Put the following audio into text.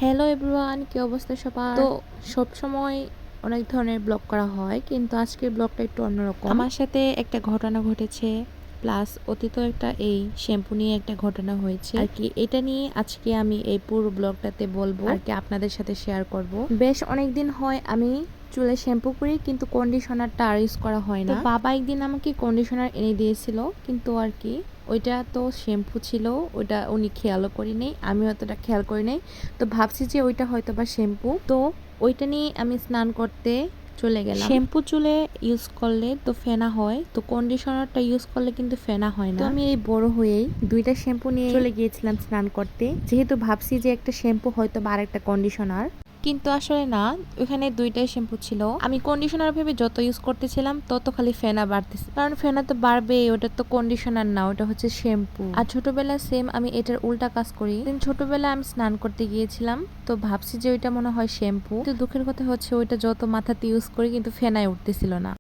Hello everyone, কি অবস্থা সবার? তো সব সময় অনেক ধরনের ব্লগ করা হয়, কিন্তু আজকের ব্লগটা একটু অন্যরকম। আমার সাথে একটা ঘটনা ঘটেছে, প্লাস অতীত একটা এই শ্যাম্পু নিয়ে একটা ঘটনা হয়েছে আর কি। এটা নিয়ে আজকে আমি এই পুরো ব্লগটাতে বলবো আর কি, আপনাদের সাথে শেয়ার করব। বেশ অনেকদিন হয় আমি চুলে শ্যাম্পু করি, কিন্তু কন্ডিশনারটা আর ইউজ করা হয় না। বাবা একদিন আমাকে কন্ডিশনার এনে দিয়েছিল, কিন্তু আর কি ওইটা তো শ্যাম্পু ছিল, ওইটা উনি খেয়ালও করি নাই, আমি অতটা খেয়াল করি নাই। তো ভাবছি যে ওইটা হয়তো বা শ্যাম্পু, তো ওইটা নিয়ে আমি স্নান করতে চলে গেলাম। শ্যাম্পু চুলে ইউজ করলে তো ফেনা হয়, তো কন্ডিশনারটা ইউজ করলে কিন্তু ফেনা হয় না। তো আমি এই বড় হয়েই দুইটা শ্যাম্পু নিয়ে চলে গিয়েছিলাম স্নান করতে, যেহেতু ভাবছি যে একটা শ্যাম্পু হয়তো বা আরেকটা কন্ডিশনার, কিন্তু আসলে না, ওখানে দুইটাই শ্যাম্পু ছিল। আমি কন্ডিশনার ভেবে যত ইউজ করতেছিলাম তত খালি ফেনা বাড়তেছে, কারণ ফেনা তো বাড়বে, ওটা তো কন্ডিশনার না, ওটা হচ্ছে শ্যাম্পু। আর ছোটবেলায় সেম আমি এটার উল্টা কাজ করি। ছোটবেলায় আমি স্নান করতে গিয়েছিলাম, তো ভাবছি যে ওইটা মনে হয় শ্যাম্পু, কিন্তু দুঃখের কথা হচ্ছে ওইটা যত মাথাতে ইউজ করি কিন্তু ফেনায় উঠতেছিল না।